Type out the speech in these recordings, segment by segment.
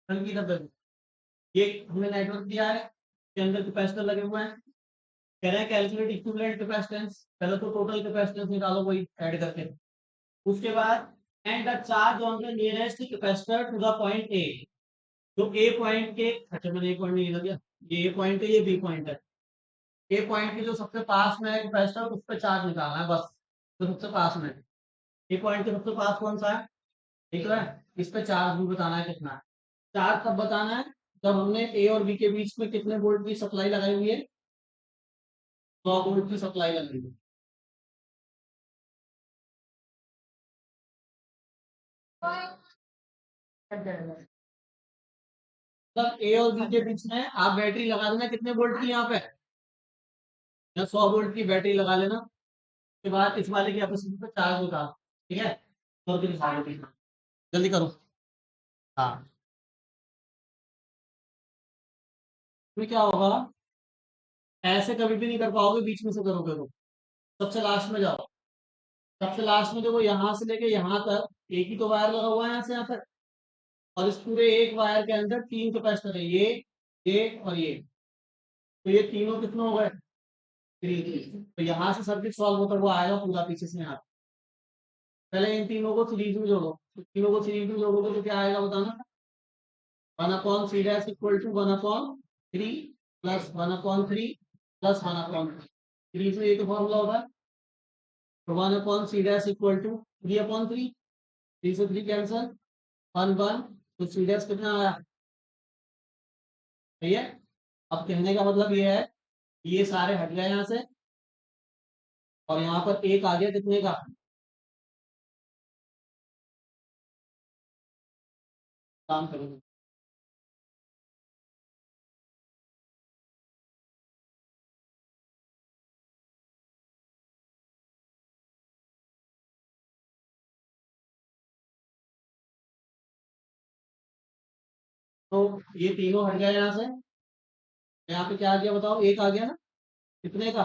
हल्की डब्बे में। ये हमने नेटवर्क दिया है, इसके अंदर कैपेसिटर लगे हुए हैं। कह रहे हैं कैलकुलेट इक्विवेलेंट कैपेसिटेंस। पहले तो टोटल कैपेसिटेंस निकालो वही ऐड करके। उसके बाद and the charge on the nearest capacitor to the point A. तो ए पॉइंट के, अच्छा मैंने ए पॉइंट नहीं लिख दिया, ये ए पॉइंट है, ये बी पॉइंट है। ए पॉइंट के जो सबसे पास में है कैपेसिटर, उस पर चार्ज निकालना है बस। तो सबसे पास में ए पॉइंट के सबसे पास कौन सा है, ठीक है। इस पे चार्ज भी बताना है कितना है। चार्ज कब बताना है, जब हमने ए और बी के बीच में कितने वोल्ट की सप्लाई लगाई हुई है, 100 वोल्ट की सप्लाई लगाई हुई है। तब ए और बी के बीच में आप बैटरी लगा देना, कितने वोल्ट की यहाँ पे, या 100 वोल्ट की बैटरी लगा लेना। उसके बाद इस वाले की कैपेसिटी पे चार्ज होगा, ठीक है। तो फिर जल्दी करो। हाँ, फिर क्या होगा, ऐसे कभी भी नहीं कर पाओगे, बीच में से करोगे तो। सबसे लास्ट में जाओ। सबसे लास्ट में देखो, यहाँ से लेके यहाँ तक एक ही तो वायर लगा हुआ है, यहाँ से यहाँ तक। और इस पूरे एक वायर के अंदर 3 कैपेसिटर है, ये और ये। तो ये तीनों कितने हो गए, 3। तो यहाँ से सर्किट सॉल्व होता हुआ आएगा पूरा पीछे से यहाँ। पहले इन तीनों को सीरीज में जोड़ो, तो तीनों को सीरीज में जोड़ोगे तो क्या आएगा बताना। 1/c equal to 1/3 plus 1/3 plus 1/3। Series में ये तो फॉर्मूला होगा। तो 1/c इक्वल टू 3/3। 3 से 3 कैंसल, 1 1। तो सी डैश कितना आया, सही है। अब कहने का मतलब ये है, ये सारे हट गए यहाँ से, और यहाँ पर एक आ गया कितने का, काम करेंगे। तो ये तीनों हट गए यहाँ से। यहाँ पे क्या आ गया बताओ, एक आ गया ना, कितने का,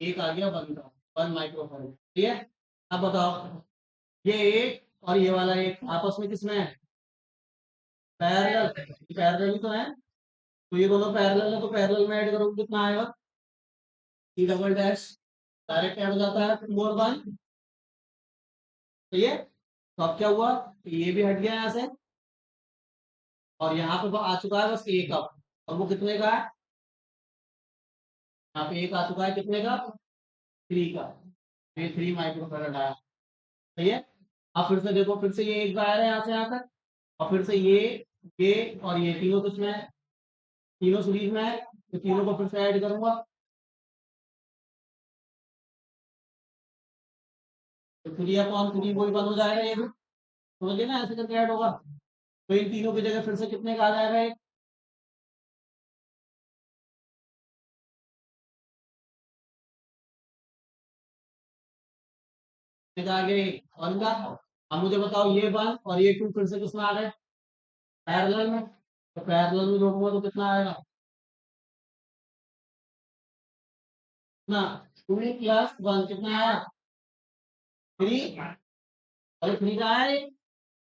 एक आ गया 1 का, 1 माइक्रोफैरड, ठीक है। अब बताओ, ये एक और ये वाला एक आपस में किसमें है, पैरेलल। पैरेलल ही तो है। तो ये दोनों पैरेलल है, तो पैरेलल में ऐड करोगे कितना आएगा, C double dash. Direct add हो जाता है 2 और 1, ठीक है। तो अब क्या हुआ, ये भी हट गया यहाँ से, और यहाँ पे आ चुका है बस एक अब। और वो कितने का है, यहाँ पे एक आ चुका है कितने का, 3 का। ये 3 माइक्रोफैरड आया, सही है। अब फिर से देखो, फिर से ये एक वायर है यहाँ से यहाँ तक, और फिर से ये और ये तीनों किसमें है, तीनों सीरीज में है। तो तीनों को फिर से ऐड करूंगा, तो 3/3 वही बन हो जाएगा ये भी। समझिए ना, ऐसे करके ऐड होगा। तो इन तीनों की जगह फिर से कितने का आ जाएगा, एक आगे 1 का। अब मुझे बताओ, ये 1 और ये 2 फिर से किसमें आ गए, पैरेलल में। तो पैरेलल में जोड़ूंगा तो कितना आएगा ना, 2 + 1 कितना आया, 3। अरे 3 का आया ये,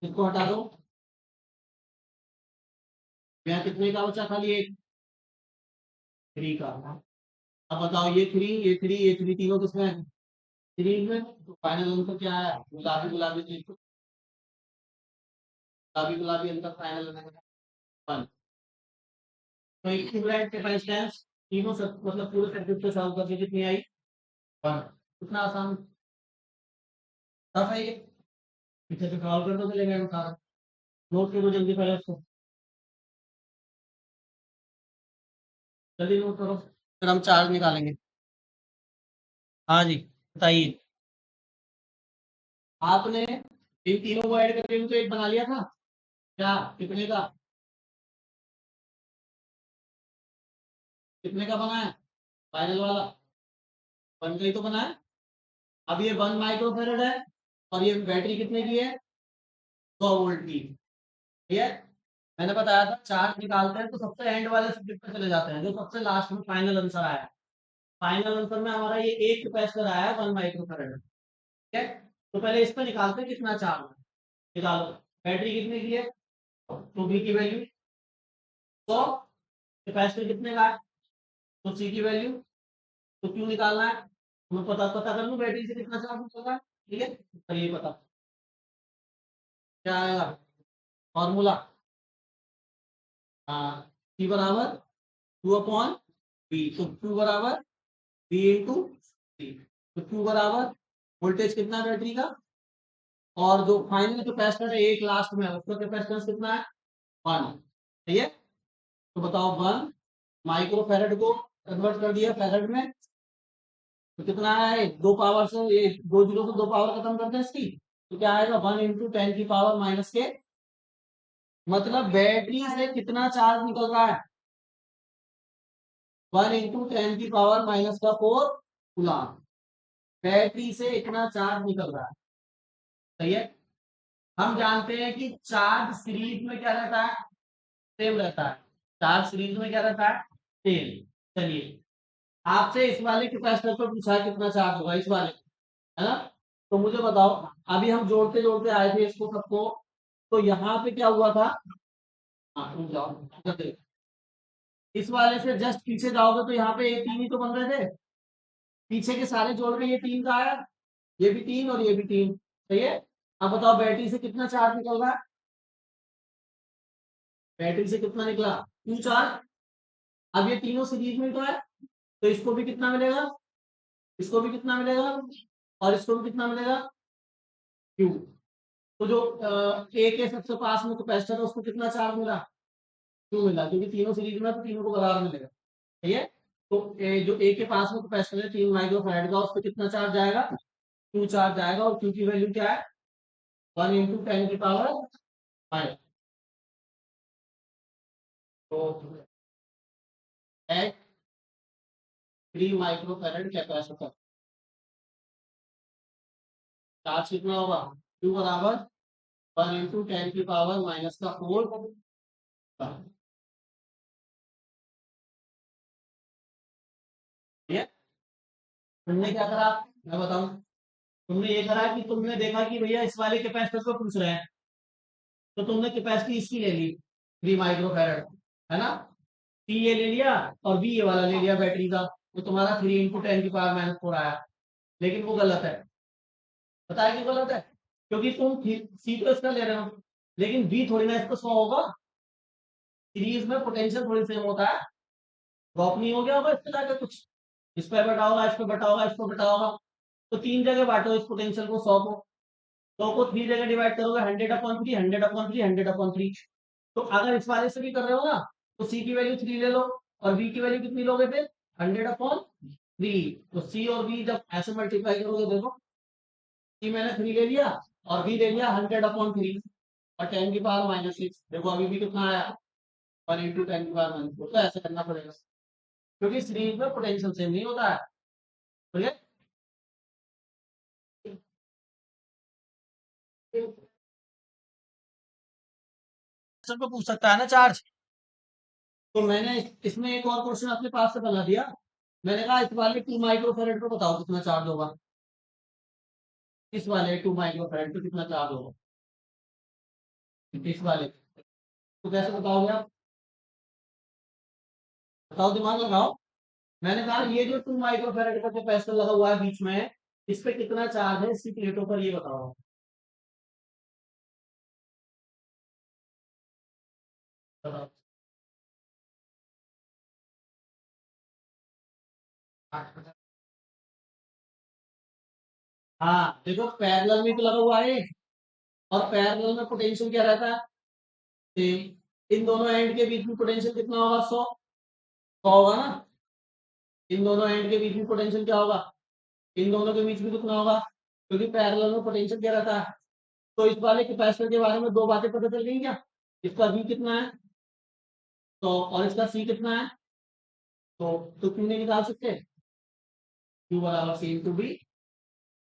इसको हटा दो। यहाँ कितने का बचा, खाली एक, 3 का। अब बताओ, ये 3 तीनों किसमें है, 3 में। तो फाइनल आंसर क्या आया, गुलाबी गुलाबी चीज, गुलाबी गुलाबी आंसर फाइनल आंसर 1। तो इक्विवेलेंट कैपेसिटेंस तीनों सब मतलब पूरे सर्किट को सॉल्व करके कितनी आई, 1। कितना आसान, टफ है ये। पीछे से सॉल्व कर दो चलेगा सारा। नोट करो जल्दी पहले उसको, जल्दी नोट करो, फिर हम चार्ज निकालेंगे। हाँ जी, बताइए। आपने इन तीनों को ऐड करके भी तो एक बना लिया था, क्या, कितने का, कितने का बना है, फाइनल वाला 1 का ही तो बना है। अब ये 1 माइक्रोफेरेड है, और ये बैटरी कितने की है, 100 वोल्ट की, ठीक है। मैंने बताया था चार्ज निकालते हैं तो सबसे एंड वाले सर्किट पे चले जाते हैं, जो सबसे लास्ट में फाइनल आंसर आया। फाइनल आंसर में हमारा ये एक कैपेसिटर आया है 1 माइक्रोफेरेड, ठीक है। तो पहले इस पे निकालते हैं कितना चार्ज है, निकालो। बैटरी कितने की है, तो बी की वैल्यू 100, कैपेसिटर कितने का है, तो सी की वैल्यू, तो क्यों निकालना है, मैं पता पता कर लूं बैटरी से कितना चार्ज निकल रहा है। ठीक है, तो ये पता क्या आएगा फॉर्मूला, सी बराबर टू अपॉन बी, तो क्यू बराबर बी इंटू सी, तो क्यू बराबर वोल्टेज कितना है बैटरी का, और जो फाइनल कैपेसिटर है एक लास्ट में उसका कैपेसिटेंस कितना है 1, सही है। तो बताओ 1 माइक्रो फैरड को कन्वर्ट कर दिया फैरड में, तो कितना है, दो पावर से ये दो जीरो से दो पावर खत्म करते हैं इसकी, तो क्या आएगा 1 × 10⁻⁻⁻, मतलब बैटरी से कितना चार्ज निकल रहा है, 1 × 10⁻⁻⁴ कूलम, बैटरी से इतना चार्ज निकल रहा है, सही है। हम जानते हैं कि चार्ज सीरीज में क्या रहता है, सेम रहता है, चार्ज सीरीज में क्या रहता है, सेम। चलिए आपसे इस वाले कैपेसिटर पर पूछा है कितना चार्ज होगा इस वाले, है ना, तो मुझे बताओ, अभी हम जोड़ते जोड़ते आए थे इसको सबको, तो यहाँ पे क्या हुआ था, हाँ तुम जाओ इधर देखो। इस वाले से जस्ट पीछे जाओगे तो यहाँ पे ये तीन ही तो बन रहे थे, पीछे के सारे जोड़ के ये तीन का आया, ये भी तीन और ये भी तीन, सही है। अब बताओ बैटरी से कितना चार्ज निकल रहा है, बैटरी से कितना निकला, क्यू चार्ज, अब ये तीनों सीरीज में तो है, तो इसको भी कितना मिलेगा, इसको भी कितना मिलेगा, और इसको भी कितना मिलेगा, क्यू। तो जो ए के सबसे पास में कैपेसिटर है उसको कितना चार्ज मिला, क्यों मिला, क्योंकि तीनों सीरीज में तो तीनों को बराबर मिलेगा, ठीक है। तो जो ए के पास में कैपेसिटर है 3 माइक्रो फैराड का, उस पर कितना चार्ज जाएगा, क्यू चार्ज जाएगा, और क्यू की वैल्यू क्या है 1 × 10⁻⁵ तो at 3 micro farad capacitor charge कितना होगा, क्यू बराबर 1 × 10⁻⁻⁴ ठीक है। तुमने क्या करा, मैं बताऊं, तुमने ये करा कि तुमने देखा कि भैया इस वाले कैपेसिटर को पूछ रहे हैं, तो तुमने कैपेसिटी इसकी ले ली 3 माइक्रो फैराड, है ना, सी ये ले लिया और बी ये वाला ले लिया बैटरी का, तो तुम्हारा 3 × 10⁻⁴ आया, लेकिन वो गलत है, पता है क्यों गलत है, क्योंकि तुम सी तो इसका ले रहे हो, लेकिन बी थोड़ी ना इसको 100 होगा, सीरीज में पोटेंशियल थोड़ी सेम होता है, ड्रॉप नहीं हो गया होगा इस पे जाकर कुछ, इस पे बटा होगा, इस पे बटा होगा, इस पे बटा होगा, तो तीन जगह बांटो इस पोटेंशियल को 100 को, 100 को 3 जगह डिवाइड करोगे 100/3, 100/3, 100/3, तो अगर इस वाले से भी कर रहे हो ना, तो सी की वैल्यू 3 ले लो, और बी की वैल्यू कितनी लोगे फिर 100/3, तो सी और बी जब ऐसे मल्टीप्लाई करोगे, देखो सी मैंने 3 ले लिया और बी ले लिया 100/3 और 10⁻⁻⁶, देखो अभी भी कितना आया 1 × 10⁻⁻⁴, तो ऐसे करना पड़ेगा, क्योंकि सीरीज में पोटेंशियल सेम नहीं होता है, ठीक है। को पूछ सकता है ना चार्ज, तो मैंने इसमें एक और क्वेश्चन अपने पास से बना दिया, मैंने कहा इस वाले 2 माइक्रो फैराड को बताओ कितना चार्ज होगा, इस वाले 2 माइक्रो फैराड पे कितना चार्ज होगा, इस वाले, तो कैसे बताओगे आप, बताओ दिमाग लगाओ। मैंने कहा ये जो 2 माइक्रो फैराड का कैपेसिटर लगा हुआ है बीच में, इस पे कितना चार्ज है इसकी प्लेटों पर, ये बताओ। बताओ। हाँ देखो पैरेलल में तो लगा हुआ है, और पैरेलल में पोटेंशियल क्या रहता है, इन दोनों एंड के बीच में पोटेंशियल कितना होगा 100, 100 होगा ना, इन दोनों एंड के बीच में पोटेंशियल क्या होगा, इन दोनों के बीच में कितना होगा, क्योंकि पैरेलल में पोटेंशियल क्या रहता है। तो इस वाले कैपेसिटर के बारे में दो बातें पता चल गई क्या, इसका V कितना है, तो और इसका C कितना है, तो क्यों नहीं निकाल सकते, Q बराबर C इंटू बी,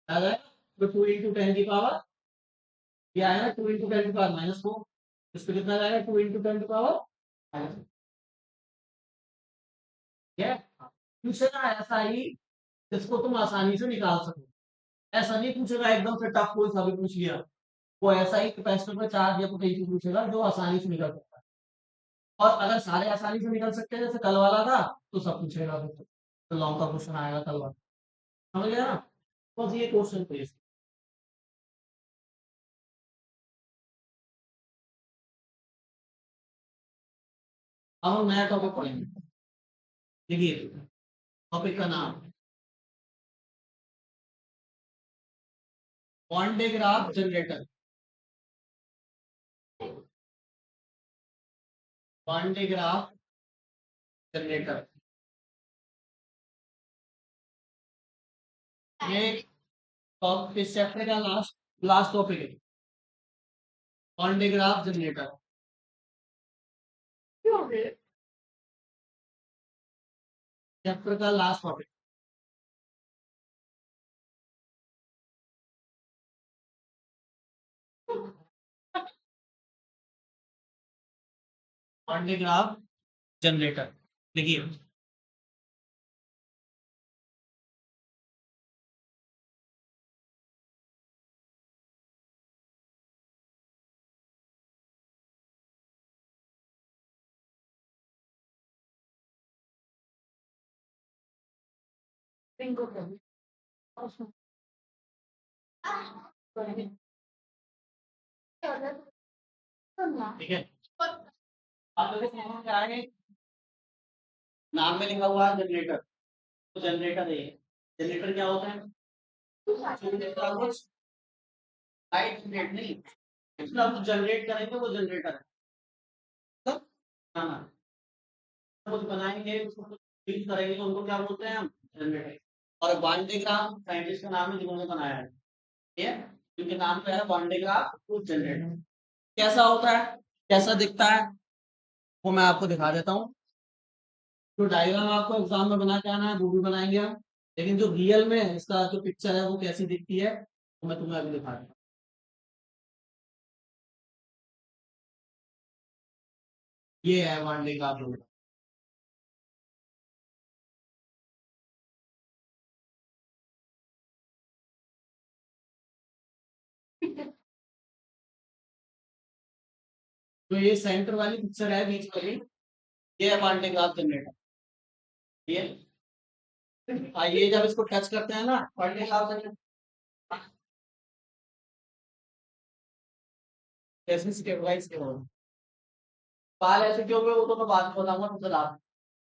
आ गया, तो 2 × 10⁻, ये आएगा 2 × 10⁻⁻4, इस पे कितना जाएगा 2 × 10⁻⁻, पूछेगा ऐसा ही जिसको तुम आसानी से निकाल सको, ऐसा नहीं पूछेगा एकदम से टफ कोई सा भी पूछ लिया, वो ऐसा ही कैपेसिटर में चार्ज या पोटेंशियल पूछेगा जो आसानी से निकल सकता है। और अगर सारे आसानी से निकल सकते हैं जैसे कल वाला था तो सब पूछेगा फिर तो लॉन्ग का क्वेश्चन आएगा कल वाला। समझ गया ना? बस ये क्वेश्चन थे। अब हम नया टॉपिक पढ़ेंगे। देखिए टॉपिक का नाम one day graph generator. One day graph generator ये इस चैप्टर का लास्ट लास्ट टॉपिक है। One day graph generator chapter का last topic. One day graph generator देखिए ठीक है। आप लोगों को समझ में आ गए? नाम में लिखा हुआ है जनरेटर तो जनरेटर है। जनरेटर क्या होता है? कुछ लाइट जनरेट नहीं जितना कुछ जनरेट करेंगे वो जनरेटर है। तब हाँ कुछ बनाएंगे उसको कुछ फीड करेंगे तो उनको क्या बोलते हैं हम? जनरेटर। और वांडेग्राम साइंटिस्ट का नाम है जिन्होंने बनाया है। ठीक है जिनके नाम पे है वांडेग्राम फूड जनरेटर। कैसा होता है कैसा दिखता है वो मैं आपको दिखा देता हूँ। जो डायग्राम आपको एग्जाम में बना के आना है वो भी बनाएंगे हम। लेकिन जो रियल में इसका जो पिक्चर है वो कैसी दिखती है वो मैं तुम्हें अभी दिखा दूंगा। ये है वांडेग्राम रोड। तो ये सेंटर वाली पिक्चर है बीच वाली ये है वांडेग्राम जनरेटर। ये ये जब इसको टच करते हैं ना वांडेग्राम जनरेटर कैसे स्टेबलाइज के होगा। बाल ऐसे क्यों हुए वो तो मैं बाद में बताऊंगा तुमसे लाभ।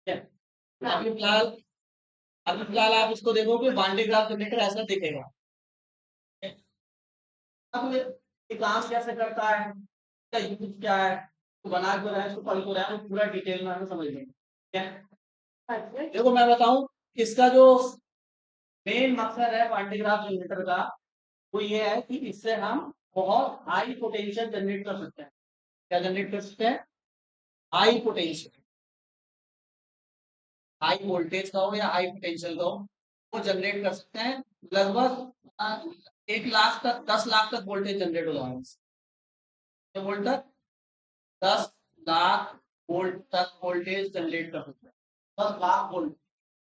ठीक है अभी फिलहाल आप इसको देखोगे वांडेग्राम जनरेटर ऐसा दिखेगा। अब ये काम कैसे करता है इसका यूज क्या है तो बना क्यों रहा है इसको पढ़ क्यों रहा है वो पूरा डिटेल में हमें समझ लेंगे। ठीक है देखो मैं बताऊं इसका जो मेन मकसद है वांडेग्राफ जनरेटर का वो ये है कि इससे हम बहुत हाई पोटेंशियल जनरेट कर सकते हैं। क्या जनरेट कर सकते हैं? हाई पोटेंशियल हाई वोल्टेज का हो या हाई पोटेंशियल का हो वो जनरेट कर सकते हैं। लगभग 1 लाख तक 10 लाख तक वोल्टेज जनरेट हो जाएगा। वोल्ट तक 10 लाख वोल्ट तक वोल्टेज जनरेट कर सकते हैं। 10 लाख वोल्ट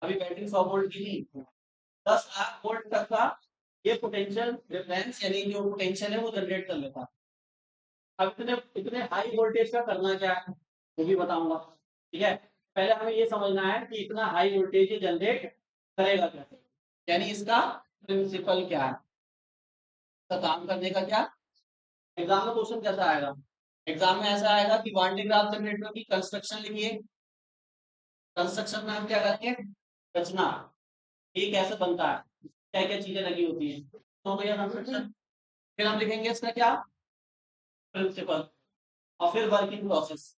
अभी बैटरी 100 वोल्ट की नहीं 10 लाख वोल्ट तक का ये पोटेंशियल डिफरेंस यानी जो पोटेंशियल है वो जनरेट कर लेता है। अब इतने इतने हाई वोल्टेज का करना क्या है वो भी बताऊंगा। ठीक है पहले हमें ये समझना है कि इतना हाई वोल्टेज जनरेट करेगा कैसे यानी इसका प्रिंसिपल क्या है इसका काम करने का क्या। एग्जाम में क्वेश्चन कैसा आएगा? एग्जाम में ऐसा आएगा कि वांडे ग्राफ जनरेटर की कंस्ट्रक्शन लिखिए। कंस्ट्रक्शन में हम क्या करेंगे? रचना ये कैसे बनता है क्या क्या चीजें लगी होती है तो भैया कंस्ट्रक्शन। फिर हम लिखेंगे इसका क्या? प्रिंसिपल। और फिर वर्किंग प्रोसेस।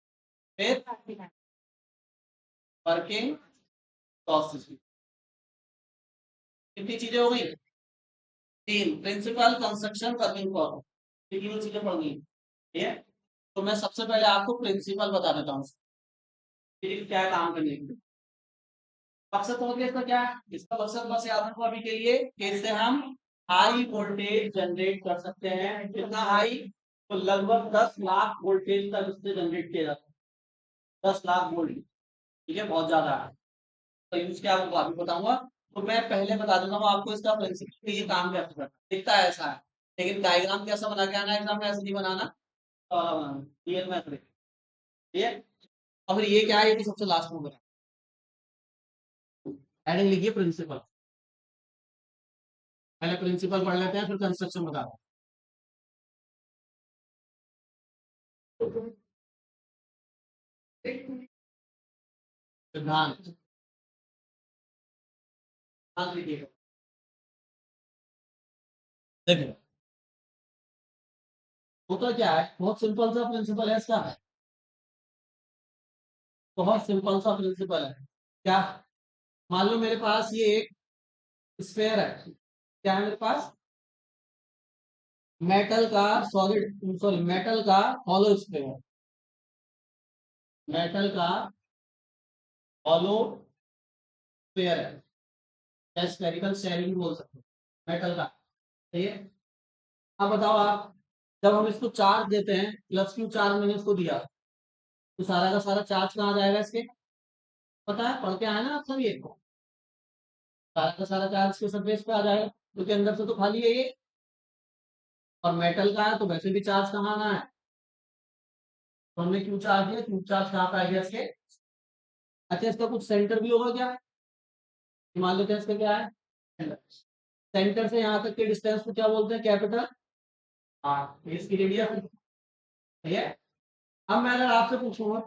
फिर वर्किंग प्रोसेस कितनी चीजें हो गई? 3 प्रिंसिपल कंस्ट्रक्शन वर्किंग प्रोसेस ये तीनों चीजें पढ़नी है। ठीक है तो मैं सबसे पहले आपको प्रिंसिपल बता देता हूँ क्या काम करने की। मकसद समझ गए इसका क्या है? इसका मकसद बस याद रखो अभी के लिए कि इससे हम हाई वोल्टेज जनरेट कर सकते हैं। कितना हाई? तो लगभग 10 लाख वोल्टेज तक इससे जनरेट किया जाता है। 10 लाख वोल्ट ठीक है बहुत ज्यादा है। तो यूज क्या आपको अभी बताऊंगा। तो मैं पहले बता देता हूँ आपको इसका प्रिंसिपल ये काम कैसे करता है। दिखता है ऐसा है लेकिन डायग्राम कैसा बना के आना एग्जाम में, ऐसे नहीं बनाना, वाला बनाना, रियल मेथड, ठीक है। और फिर ये क्या है, ये भी सबसे लास्ट में बना, हेडिंग लिखिए प्रिंसिपल, पहले प्रिंसिपल पढ़ लेते हैं फिर कंस्ट्रक्शन बता रहा हूं। सिद्धांत, सिद्धांत लिखिएगा, देखिए वो तो क्या है, बहुत सिंपल सा प्रिंसिपल है इसका, बहुत सिंपल सा प्रिंसिपल है। क्या, मान लो मेरे पास ये एक स्फेयर है, क्या है मेरे पास, मेटल का सॉलिड, सॉरी मेटल का हॉलो स्फेयर, मेटल का हॉलो स्फेयर है, या स्फेरिकल शेल भी बोल सकते हो, मेटल का, सही है। अब बताओ आप, जब हम इसको चार्ज देते हैं, प्लस क्यू चार्ज मैंने इसको दिया, तो सारा का सारा चार्ज कहाँ जाएगा इसके, पता है, पढ़ के आया ना आप सभी एक को, सारा का सारा चार्ज के सरफेस पे आ जाएगा, क्योंकि अंदर से तो खाली है ये, और मेटल का है तो वैसे भी चार्ज कहाँ आना है, तो हमने क्यू चार्ज दिया, क्यू चार्ज कहाँ पे आ गया इसके, अच्छा इसका कुछ सेंटर भी होगा क्या, मान लो क्या इसका क्या है, सेंटर से यहाँ तक के डिस्टेंस को क्या बोलते हैं, कैपिटल, हाँ इसकी रेडियस, ठीक है। अब मैं अगर आपसे पूछूंगा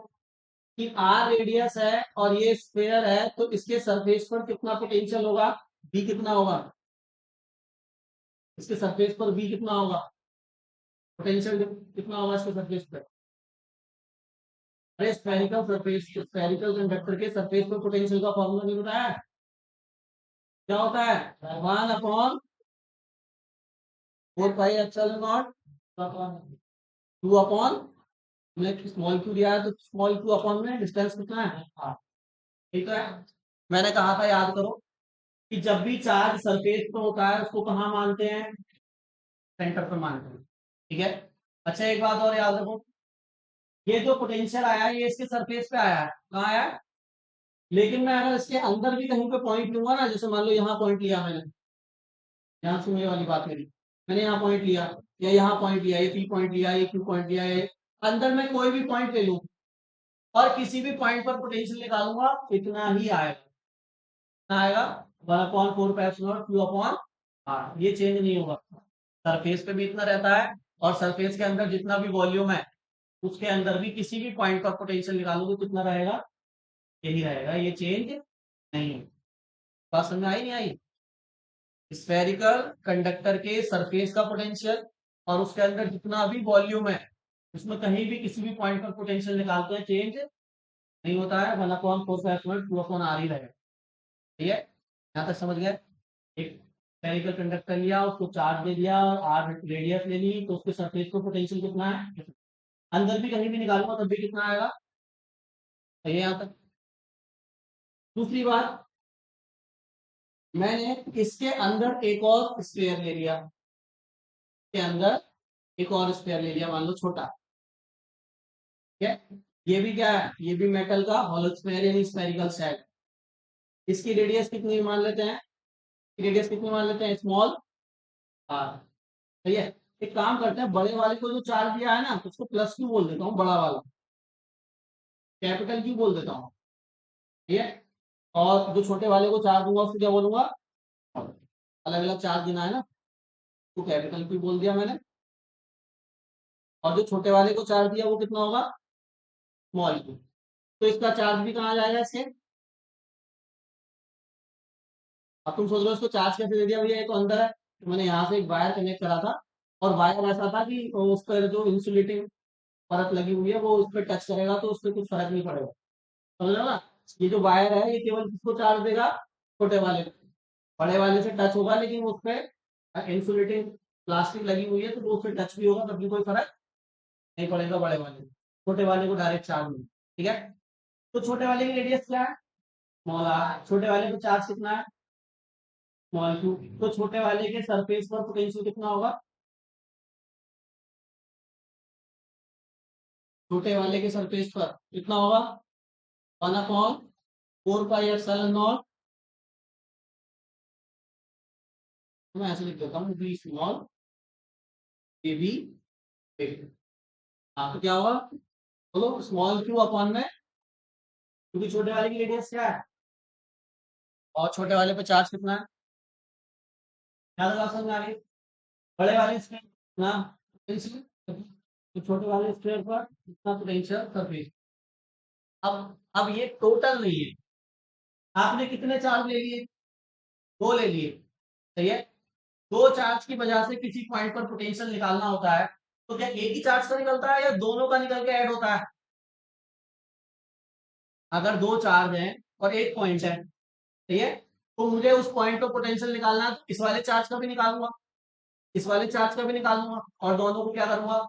कि आर रेडियस है और ये स्फेयर है, तो इसके सरफेस पर कितना पोटेंशियल होगा, बी कितना होगा, इसके सरफेस पर बी कितना होगा, पोटेंशियल कितना होगा इसके सरफेस पर, अरे स्फेरिकल सरफेस, स्फेरिकल कंडक्टर के सरफेस पर पोटेंशियल का फॉर्मूला नहीं बताया, क्या होता है, 1/4 pi epsilon not, 2/, small Q दिया है तो स्मॉल क्यू अपॉन में डिस्टेंस कितना है, ठीक है। मैंने कहा था याद करो कि जब भी चार्ज सरफेस पे होता है उसको कहाँ मानते हैं, सेंटर पे मानते हैं, ठीक है। अच्छा एक बात और याद रखो, ये जो पोटेंशियल आया है ये इसके सरफेस पे आया है, कहाँ आया है, लेकिन मैं अगर इसके अंदर भी कहीं पे पॉइंट लूंगा ना, जैसे मान लो यहाँ पॉइंट लिया मैंने, यहाँ सुनने वाली बात मेरी, मैंने यहाँ पॉइंट लिया, या यहाँ पॉइंट लिया, ये पी पॉइंट लिया, ये क्यू पॉइंट लिया, ये अंदर में कोई भी पॉइंट ले लूं और किसी भी पॉइंट पर पोटेंशियल निकालूंगा, इतना ही आएगा, कितना आएगा, 1/4 क्यू, ये चेंज नहीं होगा, सरफेस पे भी इतना रहता है, और सरफेस के अंदर जितना भी वॉल्यूम है उसके अंदर भी किसी भी पॉइंट पर पोटेंशियल निकालोगे कितना रहेगा, यही रहेगा, ये चेंज नहीं है। बात समझ में आई नहीं आई, स्फेरिकल कंडक्टर के सरफेस का पोटेंशियल और उसके अंदर जितना भी वॉल्यूम है उसमें कहीं भी किसी भी पॉइंट पर पोटेंशियल निकालते हैं, चेंज नहीं होता है, 1/4 ही रहेगा, ठीक है। यहाँ तक समझ गए, एक स्फेरिकल कंडक्टर लिया, उसको चार्ज दे दिया और आर रेडियस ले ली, तो उसके सरफेस पर पोटेंशियल कितना है, अंदर भी कहीं भी निकालूंगा तब भी कितना आएगा, तो ये यहाँ तक। दूसरी बात, मैंने इसके अंदर एक और स्फेयर ले लिया, के अंदर एक और स्फेयर ले लिया, मान लो छोटा, ठीक है, ये भी क्या है, ये भी मेटल का हॉलो स्फेयर यानी स्फेरिकल शेल, इसकी रेडियस कितनी मान लेते हैं, रेडियस कितनी मान लेते हैं, स्मॉल आर, ठीक है। एक काम करते हैं, बड़े वाले को जो चार्ज दिया है ना उसको प्लस क्यू बोल देता हूँ, बड़ा वाला कैपिटल क्यू बोल देता हूँ, ठीक है। और जो छोटे वाले को चार्ज दूंगा उसको क्या बोलूंगा, अलग अलग चार्ज देना है ना, तो कैपिटल क्यू बोल दिया मैंने, और जो छोटे वाले को चार्ज दिया वो कितना होगा, स्मॉल क्यू, तो इसका चार्ज भी कहाँ जाएगा इसके, अब तुम सोच रहे हो इसको चार्ज कैसे दे दिया भैया, ये तो अंदर है, तो मैंने यहाँ से एक वायर कनेक्ट करा था, और वायर ऐसा था कि उस पर जो इंसुलेटिंग परत लगी हुई है वो उस पर टच करेगा तो उससे कुछ फर्क नहीं पड़ेगा, समझ रहे हो ना, ये जो वायर है ये केवल किसको चार्ज देगा, छोटे वाले को, बड़े वाले से टच होगा लेकिन उस पर इंसुलेटिंग प्लास्टिक लगी हुई है तो वो उस पर टच भी होगा तब भी कोई फर्क नहीं पड़ेगा बड़े वाले को, छोटे वाले को डायरेक्ट चार्ज नहीं, ठीक है। तो छोटे वाले की रेडियस क्या है, स्मॉल आर, छोटे वाले को चार्ज कितना है, स्मॉल क्यू, तो छोटे वाले के सरफेस पर पोटेंशियल कितना होगा, छोटे वाले के सरफेस पर कितना होगा, 1/4 पाई एप्सिलॉन नॉट, मैं ऐसे लिख देता हूँ बी स्मॉल ये भी बिग। हाँ तो क्या होगा, बोलो स्मॉल क्यू अपॉन में, क्योंकि छोटे वाले की रेडियस क्या है, और छोटे वाले पे चार्ज कितना है, क्या बात समझ में आ रही है? बड़े वाले स्क्वायर ना पोटेंशियल, तो छोटे वाले स्क्वायर पर कितना पोटेंशियल सरफेस। अब ये टोटल नहीं है, आपने कितने चार्ज ले लिए, दो ले लिए, सही है। दो चार्ज की वजह से किसी पॉइंट पर पोटेंशियल निकालना होता है, तो क्या एक ही चार्ज का निकलता है या दोनों का निकल के ऐड होता है। अगर दो चार्ज हैं और एक पॉइंट है, सही है, तो मुझे उस पॉइंट पर पोटेंशियल निकालना है, तो इस वाले चार्ज का भी निकालूंगा, इस वाले चार्ज का भी निकालूंगा, और दोनों को क्या करूंगा,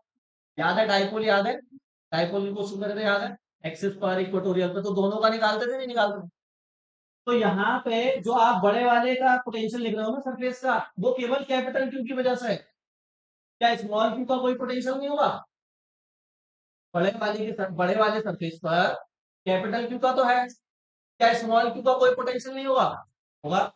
याद है डाइपोल, याद है डाइपोल को शुरू करते याद है, एक्सिस पर इक्वेटोरियल पे तो दोनों का निकालते थे नहीं निकालते थे? तो यहाँ पे जो आप बड़े वाले का पोटेंशियल लिख रहे हो ना सरफेस का, वो केवल कैपिटल क्यू की वजह से है। क्या स्मॉल क्यू का कोई पोटेंशियल नहीं होगा, बड़े वाले सरफेस पर कैपिटल क्यू का तो है, क्या स्मॉल क्यू का कोई पोटेंशियल नहीं होगा, होगा।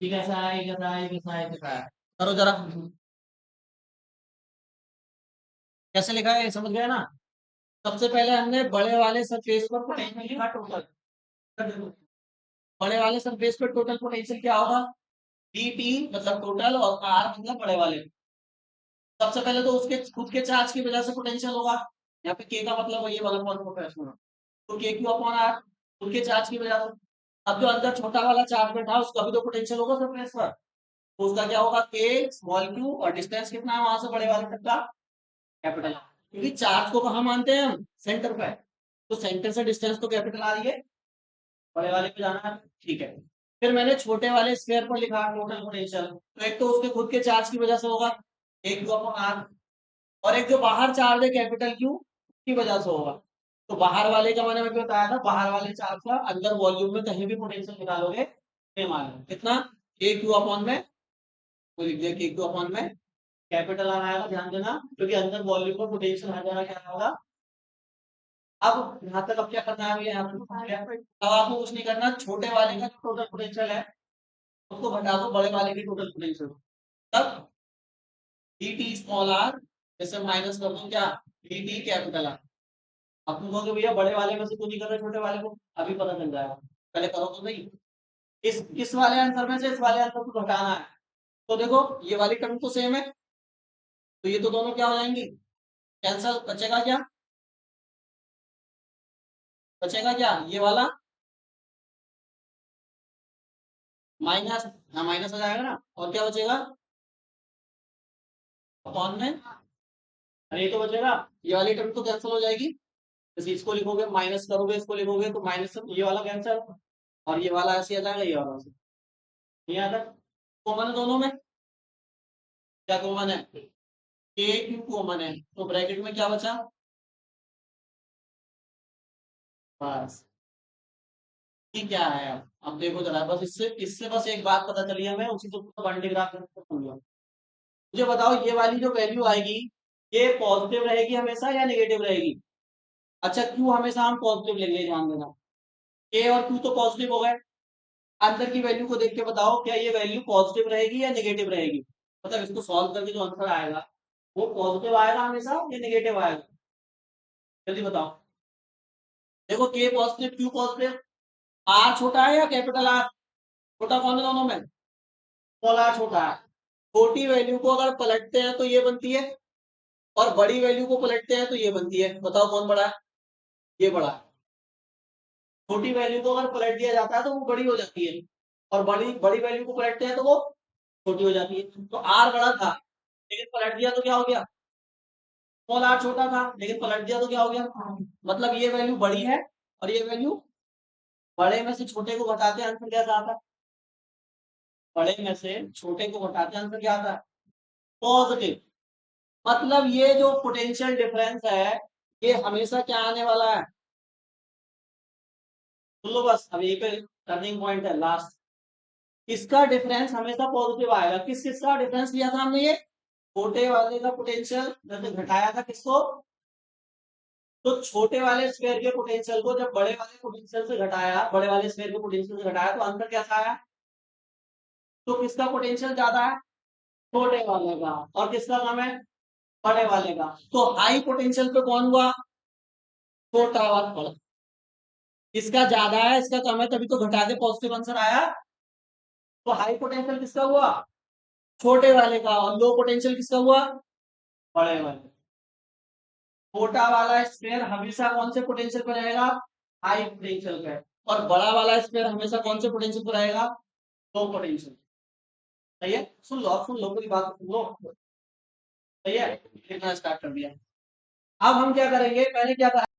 ये कैसा है, ये कैसा है, ये कैसा है, ये कैसा है, करो जरा। कैसे लिखा है, समझ गए ना? सबसे पहले हमने बड़े वाले सरफेस पर पोटेंशियल लिखा टोटल। बड़े वाले सरफेस पर टोटल पोटेंशियल क्या होगा? डी टी मतलब टोटल, और आर मतलब बड़े वाले। सबसे पहले तो उसके खुद के चार्ज की वजह से पोटेंशियल होगा। यहाँ पे के का मतलब ये वाला कॉन्फिगरेशन है। तो के क्यू अपॉन आर, खुद के चार्ज की वजह से। अब जो अंदर छोटा वाला चार्ज बैठा है उसका भी तो पोटेंशियल होगा सरफेस पर। तो उसका क्या होगा? के स्मॉल क्यू, और डिस्टेंस कितना है वहां से बड़े वाले तक का? कैपिटल। क्योंकि चार्ज को कहाँ मानते हैं हम? सेंटर पे। तो सेंटर से डिस्टेंस तो कैपिटल आ रही है, बड़े वाले पे जाना है। ठीक है। फिर मैंने छोटे वाले स्क्वायर पर लिखा टोटल पोटेंशियल। तो एक तो उसके खुद के चार्ज की वजह से होगा, एक क्यू अपॉन आर, और एक जो बाहर चार्ज है कैपिटल क्यू की वजह से होगा। तो बाहर वाले का मैंने अभी बताया था, बाहर वाले चार्ज का अंदर वॉल्यूम में कहीं भी पोटेंशियल निकालोगे सेम आएगा। कितना? ए क्यू अपॉन में, तो लिख दिया के क्यू अपॉन में कैपिटल आर आएगा, ध्यान देना, क्योंकि अंदर वॉल्यूम में पोटेंशियल हर जगह क्या होगा। अब यहाँ तक अब क्या करना है भैया, यहाँ पे अब आपको कुछ नहीं करना, छोटे वाले का जो टोटल पोटेंशियल है उसको घटा दो बड़े वाले की टोटल पोटेंशियल। तब डी टी स्मॉल आर, जैसे माइनस कर दो क्या, डी टी कैपिटल आर। अब तुम कहोगे भैया बड़े वाले में से क्यों नहीं कर रहे छोटे वाले को? अभी पता चल जाएगा, पहले करो तो सही। इस वाले आंसर में से इस वाले आंसर को घटाना है। तो देखो ये वाली टर्म तो सेम है, तो ये तो दोनों क्या हो जाएंगी? कैंसल। बचेगा क्या? बचेगा क्या? ये वाला माइनस, हाँ माइनस हो जाएगा ना, और क्या बचेगा? अपॉन में, अरे ये तो बचेगा, ये वाली टर्म तो कैंसिल हो जाएगी। जैसे इसको लिखोगे माइनस करोगे, इसको लिखोगे तो माइनस, ये वाला कैंसिल, और ये वाला ऐसे आ जाएगा, ये वाला ऐसे। ये आता कॉमन है दोनों में, क्या कॉमन है? के क्यू कॉमन है, तो ब्रैकेट में क्या बचा? बस। ये क्या है? अब देखो जरा, बस इससे इससे बस एक बात पता चली हमें, उसी को क्वांटिग्राफ समझो। मुझे बताओ ये वाली जो वैल्यू आएगी, ये पॉजिटिव रहेगी हमेशा या नेगेटिव रहेगी? अच्छा क्यू हमेशा हम पॉजिटिव लेंगे, ध्यान देना। ए और क्यू तो पॉजिटिव हो गए। अंदर की वैल्यू को देख के बताओ क्या ये वैल्यू पॉजिटिव रहेगी या नेगेटिव रहेगी? मतलब इसको सॉल्व करके जो आंसर आएगा वो पॉजिटिव आएगा हमेशा या नेगेटिव आएगा? जल्दी बताओ। देखो के पॉजिटिव, क्यू पॉजिटिव, आर छोटा है या कैपिटल आर? छोटा कौन है दोनों में? स्मॉल आर छोटा है। छोटी वैल्यू को अगर पलटते हैं तो ये बनती है, और बड़ी वैल्यू को पलटते हैं तो ये बनती है। बताओ कौन बड़ा है? ये बड़ा है। छोटी वैल्यू को अगर पलट दिया जाता है तो वो बड़ी हो जाती है, और बड़ी बड़ी वैल्यू को पलटते हैं तो वो छोटी हो जाती है। तो आर बड़ा था लेकिन पलट दिया तो क्या हो गया? स्मॉल आर छोटा था लेकिन पलट दिया तो क्या हो गया? मतलब ये वैल्यू बड़ी है और ये वैल्यू, बड़े में से छोटे को घटाते हैं आंसर क्या आता है? बड़े में से छोटे को घटाते हैं आंसर क्या आता है? पॉजिटिव। मतलब ये जो पोटेंशियल डिफरेंस है ये हमेशा क्या आने वाला है? सुन लो बस, अब ये पे टर्निंग पॉइंट है लास्ट। इसका डिफरेंस हमेशा पॉजिटिव आएगा। किस किसका डिफरेंस लिया था हमने? ये छोटे वाले का पोटेंशियल जैसे घटाया था किसको? तो छोटे वाले स्फीयर के पोटेंशियल को जब बड़े वाले पोटेंशियल से घटाया, बड़े वाले स्फीयर के पोटेंशियल से घटाया, तो आंसर कैसा आया? तो किसका पोटेंशियल ज्यादा है? छोटे वाले का। और किसका कम है? बड़े वाले का। तो हाई पोटेंशियल पे कौन हुआ? छोटा वाला। इसका ज्यादा है, इसका कम है, तभी तो घटा के पॉजिटिव आंसर आया। तो हाई पोटेंशियल किसका हुआ? छोटे वाले का। और लो पोटेंशियल किसका हुआ? बड़े वाले। छोटा वाला स्फीयर हमेशा कौन से पोटेंशियल पर रहेगा? हाई पोटेंशियल पे। और बड़ा वाला स्फीयर हमेशा कौन से पोटेंशियल पर रहेगा? Low potential. सही है, सुन लो, अब सुन लो, पूरी बात सुन लो। सही है, लिखना स्टार्ट कर दिया। अब हम क्या करेंगे, पहले क्या करेंगे?